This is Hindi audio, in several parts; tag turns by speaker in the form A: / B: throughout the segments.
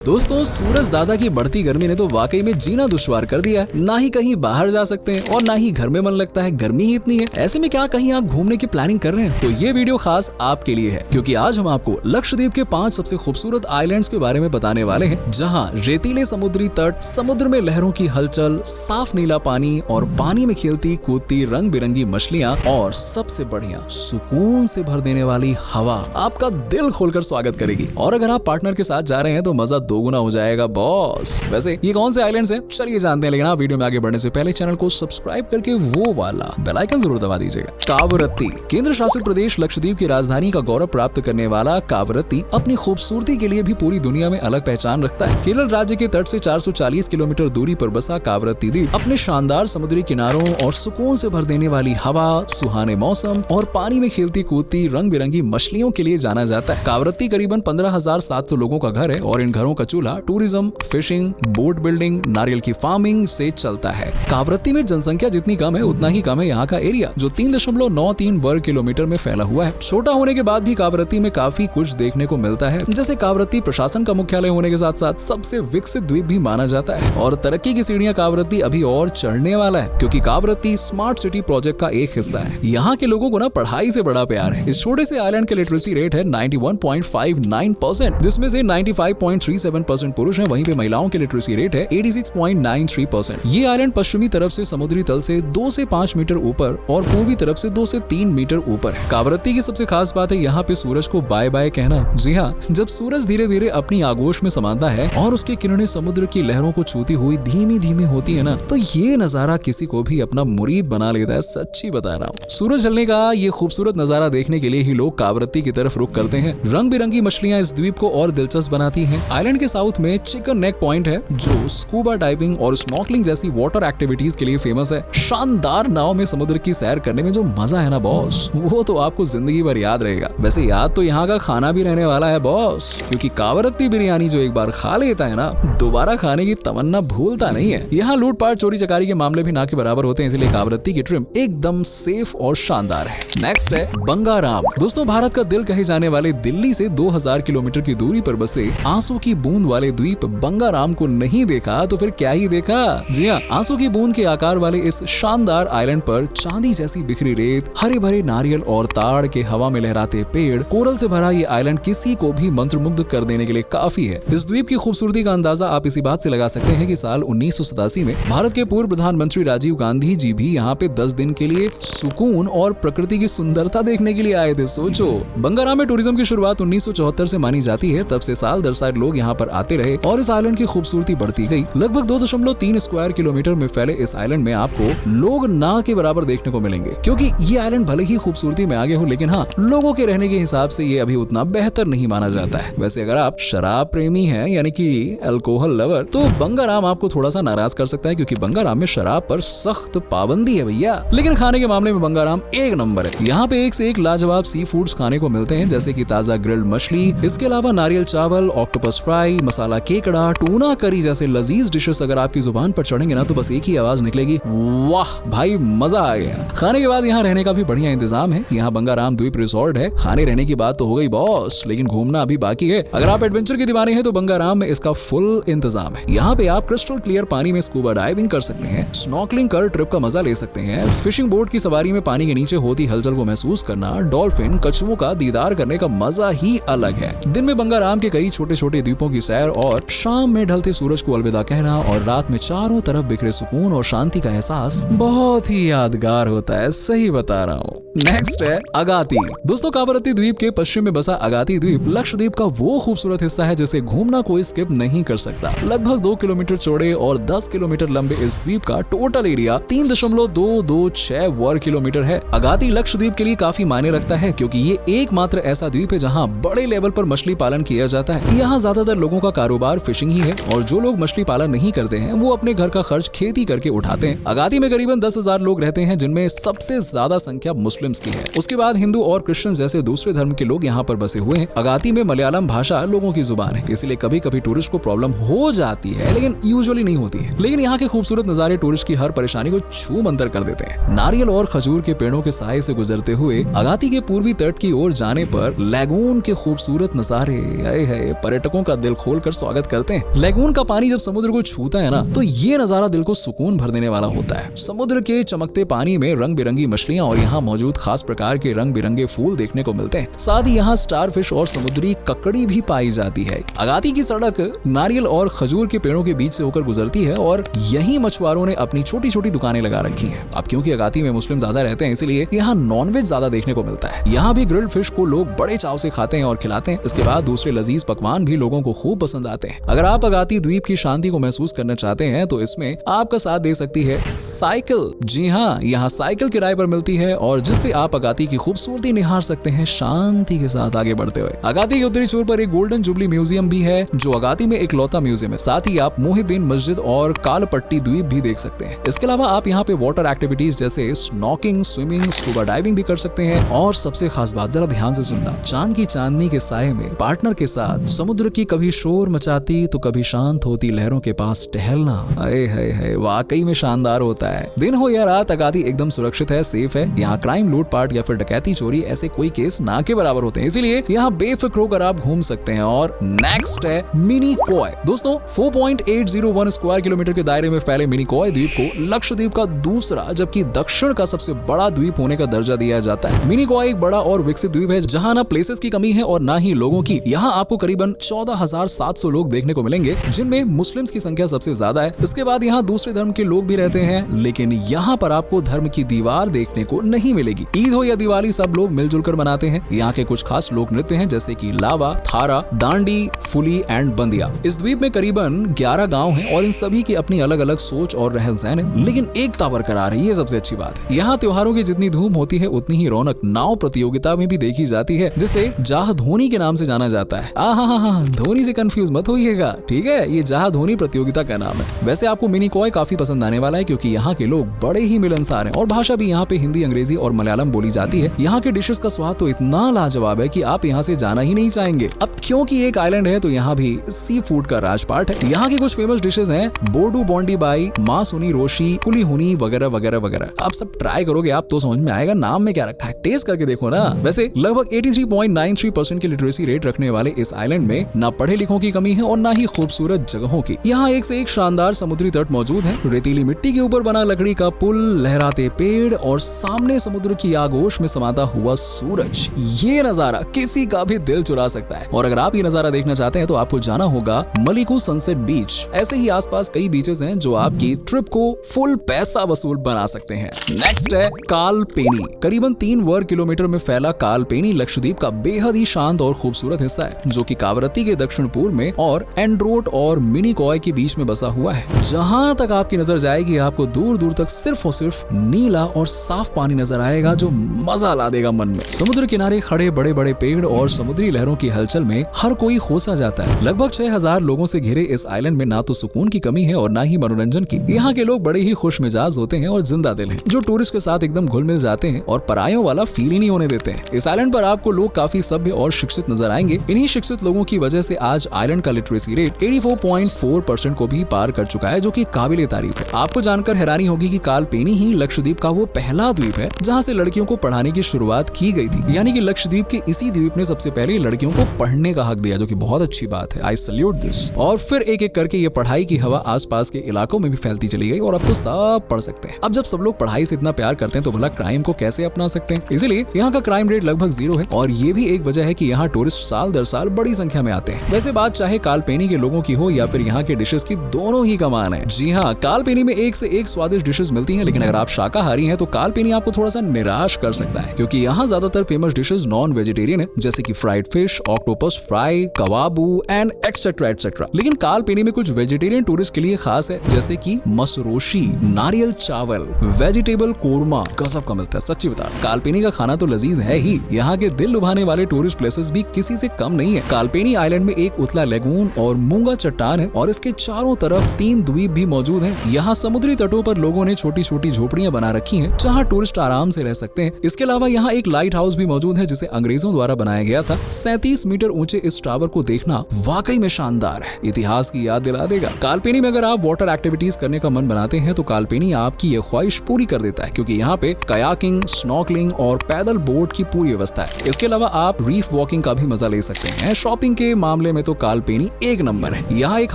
A: दोस्तों, सूरज दादा की बढ़ती गर्मी ने तो वाकई में जीना दुश्वार कर दिया है। ना ही कहीं बाहर जा सकते हैं और ना ही घर में मन लगता है, गर्मी ही इतनी है। ऐसे में क्या कहीं आप घूमने की प्लानिंग कर रहे हैं तो ये वीडियो खास आपके लिए है, क्योंकि आज हम आपको लक्षद्वीप के 5 सबसे खूबसूरत आइलैंड्स के बारे में बताने वाले हैं, जहां रेतीले समुद्री तट, समुद्र में लहरों की हलचल, साफ नीला पानी और पानी में खेलती कूदती रंग बिरंगी मछलियां और सबसे बढ़िया सुकून से भर देने वाली हवा आपका दिल खोलकर स्वागत करेगी। और अगर आप पार्टनर के साथ जा रहे हैं तो मजा दोगुना हो जाएगा बॉस। वैसे ये कौन से आइलैंड्स हैं, चलिए जानते हैं। लेकिन आप वीडियो में आगे बढ़ने से पहले चैनल को सब्सक्राइब करके वो वाला बेल आइकन जरूर दबा दीजिएगा। कावरत्ती केंद्र शासित प्रदेश लक्षद्वीप की राजधानी का गौरव प्राप्त करने वाला कावरत्ती अपनी खूबसूरती के लिए भी पूरी दुनिया में अलग पहचान रखता है। केरल राज्य के तट से 440 किलोमीटर दूरी पर बसा कावरत्ती द्वीप अपने शानदार समुद्री किनारों और सुकून से भर देने वाली हवा, सुहाने मौसम और पानी में खेलती कूदती रंग बिरंगी मछलियों के लिए जाना जाता है। कावरत्ती करीबन 15,700 लोगों का घर है और इन घरों का चूल्हा टूरिज्म, फिशिंग, बोट बिल्डिंग, नारियल की फार्मिंग से चलता है। कावरत्ती में जनसंख्या जितनी कम है उतना ही कम है यहाँ का एरिया, जो 3.93 वर्ग किलोमीटर में फैला हुआ है। छोटा होने के बाद भी कावरत्ती में काफी कुछ देखने को मिलता है, जैसे कावरत्ती प्रशासन का मुख्यालय होने के साथ साथ सबसे विकसित द्वीप भी माना जाता है। और तरक्की की सीढ़ियां कावरत्ती अभी और चढ़ने वाला है, क्योंकि कावरत्ती स्मार्ट सिटी प्रोजेक्ट का एक हिस्सा है। यहाँ के लोगों को ना पढ़ाई से बड़ा प्यार है। इस छोटे से आइलैंड के लिटरेसी रेट है 91.59%, जिसमें से 95.37% पुरुष हैं, वहीं पे महिलाओं के लिटरेसी रेट है 86.93%। ये आइलैंड पश्चिमी तरफ से समुद्री तल से 2 से 5 मीटर ऊपर और पूर्वी तरफ से 2 से 3 मीटर ऊपर है। कावरत्ती की सबसे खास बात है यहाँ पे सूरज को बाय बाय कहना। जी हाँ, जब सूरज धीरे धीरे अपनी आगोश में समाता है और उसकी किरणें समुद्र की लहरों को छूती हुई धीमी धीमी होती है ना, तो ये नजारा किसी को भी अपना मुरीद बना लेता है। सच्ची बता रहा हूँ। सूरज ढलने का ये खूबसूरत नजारा देखने के लिए ही लोग कावरत्ती की तरफ रुख करते हैं। रंग बिरंगी मछलियां इस द्वीप को और दिलचस्प बनाती हैं। आइलैंड के साउथ में चिकन नेक पॉइंट है, जो स्कूबा डाइविंग और स्नॉर्कलिंग जैसी वाटर एक्टिविटीज के लिए फेमस है। शानदार नाव में समुद्र की सैर करने में जो मजा है ना बॉस, वो तो आपको जिंदगी भर याद रहेगा। वैसे याद तो यहाँ का खाना भी रहने वाला है बॉस, क्योंकि कावरत्ती बिरयानी जो एक बार खा लेता है ना, दोबारा खाने की तमन्ना भूलता नहीं है। यहाँ लूटपाट चोरी चकारी के मामले भी ना के बराबर होते हैं, इसलिए कावरत्ती की ट्रिप एकदम सेफ और शानदार है। नेक्स्ट है बंगाराम। दोस्तों, भारत का दिल कहे जाने वाले दिल्ली से 2000 किलोमीटर की दूरी पर बसे आंसू की बूंद वाले द्वीप बंगाराम को नहीं देखा तो फिर क्या ही देखा। जी हाँ, आंसू की बूंद के आकार वाले इस शानदार आइलैंड पर चांदी जैसी बिखरी रेत, हरे भरे नारियल और ताड़ के हवा में लहराते पेड़, कोरल से भरा ये आइलैंड किसी को भी मंत्रमुग्ध कर देने के लिए काफी है। इस द्वीप की खूबसूरती का अंदाजा आप इसी बात से लगा सकते हैं कि साल 1987 में भारत के पूर्व प्रधानमंत्री राजीव गांधी जी भी यहाँ पे 10 दिन के लिए सुकून और प्रकृति की सुंदरता देखने के लिए आए थे। सोचो, बंगाराम में टूरिज्म की शुरुआत 1974 से मानी जाती है। तब से साल दर साल लोग यहाँ पर आते रहे और इस आइलैंड की खूबसूरती बढ़ती गई। लगभग 2.3 स्क्वायर किलोमीटर में फैले इस आइलैंड में आपको लोग ना के बराबर देखने को मिलेंगे, क्योंकि ये आइलैंड भले ही खूबसूरती में आगे हो, लेकिन हाँ, लोगों के रहने के हिसाब से ये अभी उतना बेहतर नहीं माना जाता है। वैसे अगर आप शराब प्रेमी हैं, यानी कि अल्कोहल लवर, तो बंगाराम आपको थोड़ा सा नाराज कर सकता है, क्योंकि बंगाराम में शराब पर सख्त पाबंदी है भैया। लेकिन खाने के मामले में बंगाराम एक नंबर है। यहाँ पे एक से एक लाजवाब सी फूड्स खाने को मिलते हैं, जैसे कि ताजा ग्रिल्ड मछली, इसके अलावा नारियल चावल, ऑक्टोपस फ्राई, मसाला केकड़ा, टूना करी जैसे लजीज डिशेस अगर आपकी जुबान पर चढ़ेंगे ना, तो बस एक ही आवाज निकलेगी, वाह भाई, मजा आ गया। खाने के बाद यहाँ रहने का भी बढ़िया इंतजाम है। यहाँ बंगाराम द्वीप रिसोर्ट है। खाने रहने की बात तो हो गई बॉस, लेकिन घूमना अभी बाकी है। अगर आप एडवेंचर के दीवाने हैं तो बंगाराम में इसका फुल इंतजाम है। यहाँ पे आप क्रिस्टल क्लियर पानी में स्कूबा डाइविंग कर सकते हैं, स्नॉर्कलिंग कर ट्रिप का मजा ले सकते हैं, फिशिंग बोट की सवारी में पानी के नीचे होती हलचल को महसूस करना, डॉल्फिन, कछुओं का दीदार करने का मजा ही अलग है। दिन में बंगाराम के कई छोटे छोटे द्वीपों की सैर और शाम में ढलते सूरज को अलविदा कहना और रात में चारों तरफ बिखरे सुकून और शांति का एहसास बहुत ही यादगार होता है। सही बता रहा हूँ। नेक्स्ट है अगाती। दोस्तों, कावरत्ती द्वीप के पश्चिम में बसा अगाती द्वीप लक्षद्वीप का वो खूबसूरत हिस्सा है जिसे घूमना कोई स्किप नहीं कर सकता। लगभग 2 किलोमीटर चौड़े और 10 किलोमीटर लंबे इस द्वीप का टोटल एरिया 3.226 वर्ग किलोमीटर है। अगाती लक्षद्वीप के लिए काफी मायने रखता है, क्योंकि ये एकमात्र ऐसा द्वीप है जहाँ बड़े लेवल पर मछली पालन किया जाता है। यहाँ ज्यादातर लोगों का कारोबार फिशिंग ही है, और जो लोग मछली पालन नहीं करते हैं वो अपने घर का खर्च खेती करके उठाते हैं। अगाती में करीबन 10,000 लोग रहते हैं, जिनमें सबसे ज्यादा संख्या मुस्लिम्स की है। उसके बाद हिंदू और क्रिश्चियन जैसे दूसरे धर्म के लोग यहाँ पर बसे हुए हैं। अगाती में मलयालम भाषा लोगों की जुबान है, इसलिए कभी कभी टूरिस्ट को प्रॉब्लम हो जाती है, लेकिन यूजुअली नहीं होती है। लेकिन यहाँ के खूबसूरत नजारे टूरिस्ट की हर परेशानी को छू मंतर कर देते हैं। नारियल और खजूर के पेड़ों के साए से गुजरते हुए अगाती के पूर्वी तट की ओर जाने पर लैगून के खूबसूरत नजारे पर्यटकों का दिल दिल खोलकर स्वागत करते हैं। लेगून का पानी जब समुद्र को छूता है ना, तो ये नजारा दिल को सुकून भर देने वाला होता है। समुद्र के चमकते पानी में रंग बिरंगी मछलियां और यहाँ मौजूद खास प्रकार के रंग बिरंगे फूल देखने को मिलते हैं। साथ ही यहाँ स्टारफिश और समुद्री ककड़ी भी पाई जाती है। अगाती की सड़क नारियल और खजूर के पेड़ों के बीच से होकर गुजरती है और यही मछुआरों ने अपनी छोटी छोटी दुकानें लगा रखी हैं। अब क्योंकि अगाती में मुस्लिम ज्यादा रहते हैं, इसलिए यहाँ नॉनवेज ज्यादा देखने को मिलता है। यहाँ भी ग्रिल्ड फिश को लोग बड़े चाव से खाते हैं और खिलाते हैं। इसके बाद दूसरे लजीज पकवान भी लोगों को खूब पसंद आते हैं। अगर आप अगाती द्वीप की शांति को महसूस करना चाहते हैं तो इसमें आपका साथ दे सकती है साइकिल। जी हाँ, यहाँ साइकिल किराए पर मिलती है और जिससे आप अगाती की खूबसूरती निहार सकते हैं शांति के साथ आगे बढ़ते हुए। अगाती के उत्तरी छोर पर एक गोल्डन जुबली म्यूजियम भी है जो अगाती में एक लौता म्यूजियम है। साथ ही आप मोहिद्दीन मस्जिद और कालपट्टी द्वीप भी देख सकते हैं। इसके अलावा आप यहाँ पे वाटर एक्टिविटीज जैसे स्नॉकिंग, स्विमिंग, स्कूबा डाइविंग भी कर सकते हैं। और सबसे खास बात, जरा ध्यान से सुनना, चांद की चांदनी के साये में पार्टनर के साथ समुद्र की कभी शोर मचाती तो कभी शांत होती लहरों के पास टहलना, अरे है वाकई में शानदार होता है। दिन हो या रात, अगाती एकदम सुरक्षित है, सेफ है। यहाँ क्राइम, लूटपाट या फिर डकैती, चोरी ऐसे कोई केस ना के बराबर होते हैं, इसीलिए यहाँ बेफिक्र होकर आप घूम सकते हैं। और नेक्स्ट है मिनी कोय। दोस्तों 4.801 स्क्वायर किलोमीटर के दायरे में फैले मिनी कोय द्वीप को लक्षद्वीप का दूसरा जबकि दक्षिण का सबसे बड़ा द्वीप होने का दर्जा दिया जाता है। मिनी कोय एक बड़ा और विकसित द्वीप है जहाँ ना प्लेसेस की कमी है और ना ही लोगों की। यहाँ आपको करीबन 14,700 लोग देखने को मिलेंगे, जिनमें मुस्लिम्स की संख्या सबसे ज्यादा है। इसके बाद यहाँ दूसरे धर्म के लोग भी रहते हैं, लेकिन यहाँ पर आपको धर्म की दीवार देखने को नहीं मिलेगी। ईद हो या दिवाली, सब लोग मिलजुल कर मनाते हैं। यहाँ के कुछ खास लोक नृत्य हैं जैसे कि लावा, थारा, दांडी, फुली एंड बंदिया। इस द्वीप में करीबन 11 गांव हैं और इन सभी की अपनी अलग अलग सोच और रहन सहन है, लेकिन एकता बरकरार है, ये सबसे अच्छी बात है। यहाँ त्योहारों की जितनी धूम होती है उतनी ही रौनक नाव प्रतियोगिता में भी देखी जाती है, जिसे जाह धोनी के नाम से जाना जाता है। धोनी से कंफ्यूज मत होइएगा, ठीक है, ये जाह धोनी प्रतियोगिता का नाम है। वैसे आपको मिनी कोय काफी पसंद आने वाला है क्योंकि यहाँ के लोग बड़े ही मिलनसार हैं और भाषा भी यहाँ पे हिंदी, अंग्रेजी और मलयालम बोली जाती है। यहाँ के डिशेस का स्वाद तो इतना लाजवाब है कि आप यहाँ से जाना ही नहीं चाहेंगे। अब क्योंकि एक आइलैंड है तो यहाँ भी सी फूड का राजपाट है। यहाँ की कुछ फेमस डिशेस हैं बोडू बोंडी बाई, माँ सुनी रोशी, कुली हुनी वगैरह वगैरह वगैरह। आप सब ट्राई करोगे आप तो समझ में आएगा नाम में क्या रखा है, टेस्ट करके देखो ना। वैसे लगभग 83.93% की लिटरेसी रेट रखने वाले इस आइलैंड में ना पढ़े लिखों की कमी है और ना ही खूबसूरत जगहों की। यहाँ एक से एक शानदार समुद्री तट मौजूद है। रेतीली मिट्टी के ऊपर बना लकड़ी का पुल, लहराते पेड़ और सामने समुद्र की आगोश में समाता हुआ सूरज, ये नजारा किसी का भी दिल चुरा सकता है। और अगर आप ये नजारा देखना चाहते हैं तो आपको जाना होगा मलिकू सनसेट बीच। ऐसे ही आसपास कई बीचेस हैं जो आपकी ट्रिप को फुल पैसा वसूल बना सकते हैं। नेक्स्ट है कालपेनी। करीबन 3 वर्ग किलोमीटर में फैला कालपेनी लक्षद्वीप का बेहद ही शांत और खूबसूरत हिस्सा है, जो कि कावरत्ती के दक्षिण पूर्व में और एंड्रोट और मिनी कोय के बीच में बसा हुआ है। जहां तक आपकी नजर जाएगी आपको दूर दूर तक सिर्फ और सिर्फ नीला और साफ पानी नजर आएगा जो मजा ला देगा मन में। समुद्र किनारे खड़े बड़े बड़े पेड़ और समुद्री लहरों की हलचल में हर कोई खोसा जाता है। लगभग 6,000 लोगों से घिरे इस आइलैंड में ना तो सुकून की कमी है और ना ही मनोरंजन की। यहाँ के लोग बड़े ही खुश मिजाज होते हैं और जिंदा दिल हैं, जो टूरिस्ट के साथ एकदम घुल मिल जाते हैं और परायों वाला फील ही नहीं होने देते हैं। इस आइलैंड पर आपको लोग काफी सभ्य और शिक्षित नजर आएंगे। इन्हीं शिक्षित लोगों की वजह से आज आइलैंड का लिटरेसी रेट 84.4% को भी पार कर चुका है, जो कि काबिले तारीफ है। आपको जानकर हैरानी होगी कि कालपेनी ही लक्षद्वीप का वो पहला द्वीप है जहाँ से लड़कियों को पढ़ाने की शुरुआत की गई थी। यानी कि लक्षद्वीप के इसी द्वीप ने सबसे पहले लड़कियों को पढ़ने का हक दिया, जो कि बहुत अच्छी बात है। आई सैल्यूट दिस। और फिर एक एक करके ये पढ़ाई की हवा आसपास के इलाकों में भी फैलती चली गई और अब तो सब पढ़ सकते हैं। अब जब सब लोग पढ़ाई से इतना प्यार करते हैं तो भला क्राइम को कैसे अपना सकते हैं। इसलिए यहाँ का क्राइम रेट लगभग 0 है और ये भी एक वजह है कि यहाँ टूरिस्ट साल दर साल बड़ी संख्या में आते हैं। वैसे बात चाहे कालपेनी के लोगों की हो या फिर यहाँ के डिशेस की, दोनों ही कमान है। जी हाँ, कालपेनी में एक से एक स्वादिष्ट डिशेस मिलती हैं, लेकिन अगर आप शाकाहारी हैं तो कालपेनी आपको थोड़ा सा निराश कर सकता है, क्योंकि यहाँ ज्यादातर फेमस डिशेस नॉन वेजिटेरियन है, जैसे कि fried fish, octopus fry, kebab and etcetera etcetera. लेकिन कालपेनी में कुछ वेजिटेरियन टूरिस्ट के लिए खास है, जैसे कि मसरोशी, नारियल चावल, वेजिटेबल कोरमा, गजब का मिलता है। सच्ची बता, कालपेनी का खाना तो लजीज है ही, यहाँ के दिल लुभाने वाले टूरिस्ट प्लेसेस भी किसी से कम नहीं है। कालपेनी आइलैंड में एक उतला लेगून और मूंगा चट्टान है और इसके चारों तरफ 3 द्वीप भी मौजूद हैं। यहाँ समुद्री तटों पर लोगों ने छोटी छोटी झोपड़ियां बना रखी हैं, जहाँ टूरिस्ट आराम से रह सकते हैं। इसके अलावा यहाँ एक लाइट हाउस भी मौजूद है, जिसे अंग्रेजों द्वारा बनाया गया था। 37 मीटर ऊंचे इस टावर को देखना वाकई में शानदार है, इतिहास की याद दिला देगा। कालपेनी में अगर आप वाटर एक्टिविटीज करने का मन बनाते हैं तो कालपेनी आपकी ये ख्वाहिश पूरी कर देता है, क्योंकि यहाँ पे कयाकिंग, स्नॉर्कलिंग और पैदल बोट की पूरी व्यवस्था है। इसके अलावा आप रीफ वॉकिंग का भी मजा ले सकते हैं। शॉपिंग के मामले में में तो कालपेनी एक नंबर है। यहाँ एक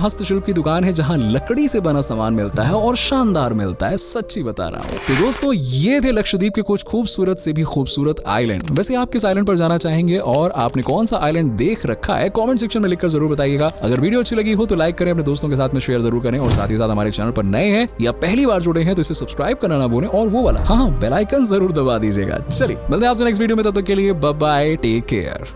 A: हस्तशिल्प की दुकान है जहाँ लकड़ी से बना सामान मिलता है और शानदार मिलता है, सच्ची बता रहा हूँ। तो दोस्तों ये थे लक्षद्वीप के कुछ खूबसूरत से भी खूबसूरत आइलैंड। वैसे आप किस आइलैंड पर जाना चाहेंगे और आपने कौन सा आइलैंड देख रखा है, कमेंट सेक्शन में लिखकर जरूर बताइएगा। अगर वीडियो अच्छी लगी हो तो लाइक करें, अपने दोस्तों के साथ में शेयर जरूर करें और साथ ही साथ हमारे चैनल पर नए हैं या पहली बार जुड़े हैं तो इसे सब्सक्राइब करना ना भूलें और वो वाला हाँ बेल आइकन जरूर दबा दीजिएगा। चलिए मिलते हैं आपसे नेक्स्ट वीडियो में, तब तक के लिए बाय बाय, टेक केयर।